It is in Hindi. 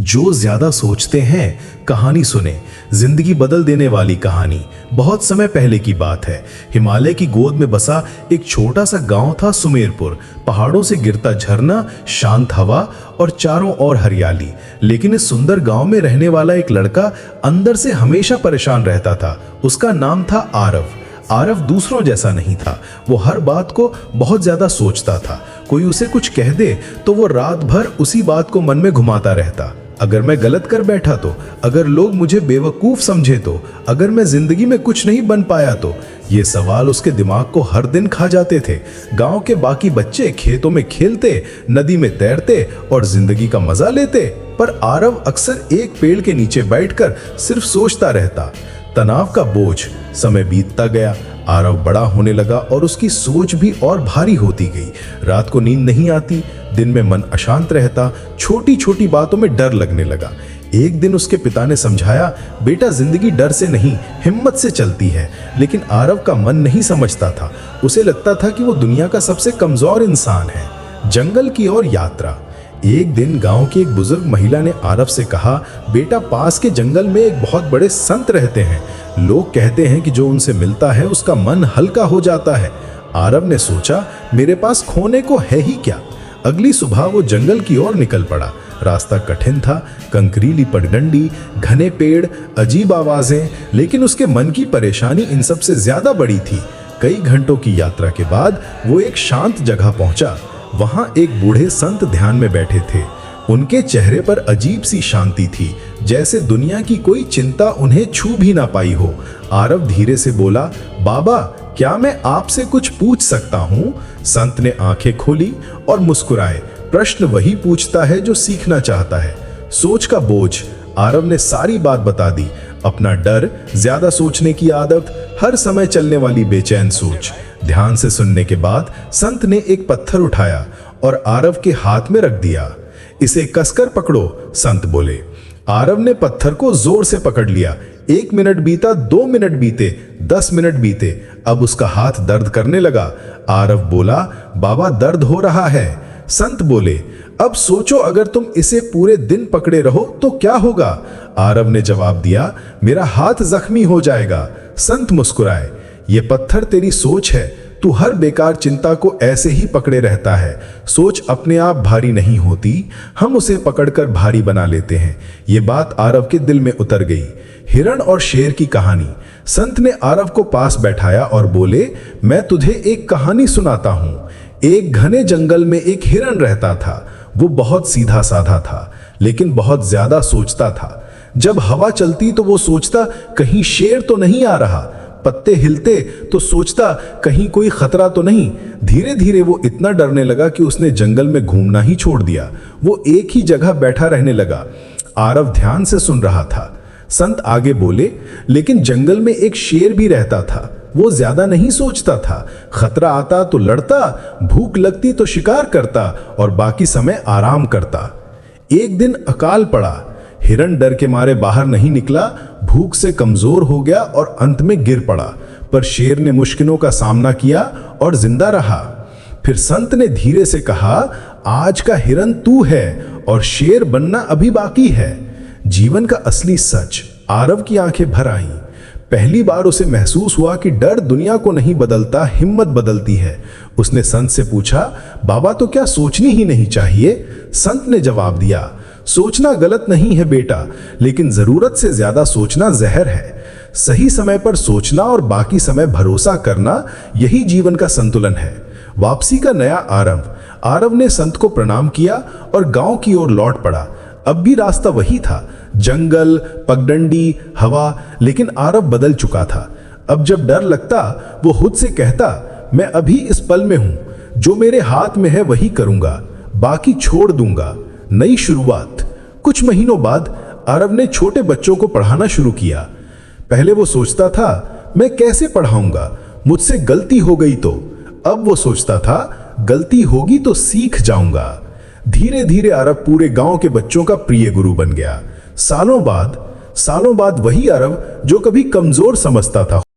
जो ज्यादा सोचते हैं कहानी सुने। जिंदगी बदल देने वाली कहानी। बहुत समय पहले की बात है। हिमालय की गोद में बसा एक छोटा सा गांव था सुमेरपुर। पहाड़ों से गिरता झरना, शांत हवा और चारों ओर हरियाली। लेकिन इस सुंदर गांव में रहने वाला एक लड़का अंदर से हमेशा परेशान रहता था। उसका नाम था आरव। आरव दूसरों जैसा नहीं था। वो हर बात को बहुत ज्यादा सोचता था। कोई उसे कुछ कह दे तो वो रात भर उसी बात को मन में घुमाता रहता। अगर मैं गलत कर बैठा तो, अगर लोग मुझे बेवकूफ समझे तो, अगर मैं जिंदगी में कुछ नहीं बन पाया तो, ये सवाल उसके दिमाग को हर दिन खा जाते थे। गांव के बाकी बच्चे खेतों में खेलते, नदी में तैरते और जिंदगी का मजा लेते, पर आरव अक्सर एक पेड़ के नीचे बैठकर सिर्फ सोचता रहता। तनाव का बोझ समय बीतता गया। आरव बड़ा होने लगा और उसकी सोच भी और भारी होती गई। रात को नींद नहीं आती, दिन में मन अशांत रहता, छोटी छोटी बातों में डर लगने लगा। एक दिन उसके पिता ने समझाया, बेटा जिंदगी डर से नहीं हिम्मत से चलती है। लेकिन आरव का मन नहीं समझता था। उसे लगता था कि वो दुनिया का सबसे कमजोर इंसान है। जंगल की ओर यात्रा। एक दिन गांव की एक बुजुर्ग महिला ने आरव से कहा, बेटा पास के जंगल में एक बहुत बड़े संत रहते हैं। लोग कहते हैं कि जो उनसे मिलता है उसका मन हल्का हो जाता है। आरव ने सोचा, मेरे पास खोने को है ही क्या। अगली सुबह वो जंगल की ओर निकल पड़ा। रास्ता कठिन था, कंकरीली पगडंडी, घने पेड़, अजीब आवाजें, लेकिन उसके मन की परेशानी इन सब से ज्यादा बड़ी थी। कई घंटों की यात्रा के बाद वो एक शांत जगह पहुंचा। वहां एक बूढ़े संत ध्यान में बैठे थे। उनके चेहरे पर अजीब सी शांति थी, जैसे दुनिया की कोई चिंता उन्हें छू भी ना पाई हो। आरव धीरे से बोला, बाबा क्या मैं आपसे कुछ पूछ सकता हूँ? संत ने आंखें खोली और मुस्कुराए। प्रश्न वही पूछता है जो सीखना चाहता है। सोच का बोझ। आरव ने सारी बात बता दी। अपना डर, ज्यादा सोचने की आदत, हर समय चलने वाली बेचैन सोच। ध्यान से सुनने के बाद संत ने एक पत्थर उठाया और आरव के हाथ में रख दिया। इसे कसकर पकड़ो, संत बोले। आरव ने पत्थर को जोर से पकड़ लिया। 1 मिनट बीता, 2 मिनट बीते, 10 मिनट बीते। अब उसका हाथ दर्द करने लगा। आरव बोला, बाबा दर्द हो रहा है। संत बोले, अब सोचो अगर तुम इसे पूरे दिन पकड़े रहो तो क्या होगा? आरव ने जवाब दिया, मेरा हाथ जख्मी हो जाएगा। संत मुस्कुराए, ये पत्थर तेरी सोच है। तू हर बेकार चिंता को ऐसे ही पकड़े रहता है। सोच अपने आप भारी नहीं होती, हम उसे पकड़कर भारी बना लेते हैं। ये बात आरव के दिल में उतर गई। हिरण और शेर की कहानी। संत ने आरव को पास बैठाया और बोले, मैं तुझे एक कहानी सुनाता हूँ। एक घने जंगल में एक हिरण रहता था। वो बहुत सीधा साधा था, लेकिन बहुत ज्यादा सोचता था। जब हवा चलती तो वो सोचता, कहीं शेर तो नहीं आ रहा। पत्ते हिलते तो सोचता, कहीं कोई खतरा तो नहीं। धीरे धीरे वो इतना डरने लगा कि उसने जंगल में घूमना ही छोड़ दिया। वो एक ही जगह बैठा रहने लगा। आरव ध्यान से सुन रहा था। संत आगे बोले, लेकिन जंगल में एक शेर भी रहता था। वो ज्यादा नहीं सोचता था। खतरा आता तो लड़ता, भूख लगती तो शिकार करता और बाकी समय आराम करता। एक दिन अकाल पड़ा। हिरण डर के मारे बाहर नहीं निकला, भूख से कमजोर हो गया और अंत में गिर पड़ा। पर शेर ने मुश्किलों का सामना किया और जिंदा रहा। फिर संत ने धीरे से कहा, आज का हिरण तू है और शेर बनना अभी बाकी है। जीवन का असली सच। आरव की आंखें भर आईं। पहली बार उसे महसूस हुआ कि डर दुनिया को नहीं बदलता, हिम्मत बदलती है। उसने संत से पूछा, बाबा तो क्या सोचनी ही नहीं चाहिए? संत ने जवाब दिया, सोचना गलत नहीं है बेटा, लेकिन जरूरत से ज्यादा सोचना जहर है। सही समय पर सोचना और बाकी समय भरोसा करना, यही जीवन का संतुलन है। वापसी का नया आरंभ। आरव ने संत को प्रणाम किया और गांव की ओर लौट पड़ा। अब भी रास्ता वही था, जंगल, पगडंडी, हवा, लेकिन आरव बदल चुका था। अब जब डर लगता वो खुद से कहता, मैं अभी इस पल में हूं, जो मेरे हाथ में है वही करूंगा, बाकी छोड़ दूंगा। नई शुरुआत। कुछ महीनों बाद आरव ने छोटे बच्चों को पढ़ाना शुरू किया। पहले वो सोचता था, मैं कैसे पढ़ाऊंगा, मुझसे गलती हो गई तो। अब वो सोचता था, गलती होगी तो सीख जाऊंगा। धीरे धीरे आरव पूरे गांव के बच्चों का प्रिय गुरु बन गया। सालों बाद वही आरव जो कभी कमजोर समझता था,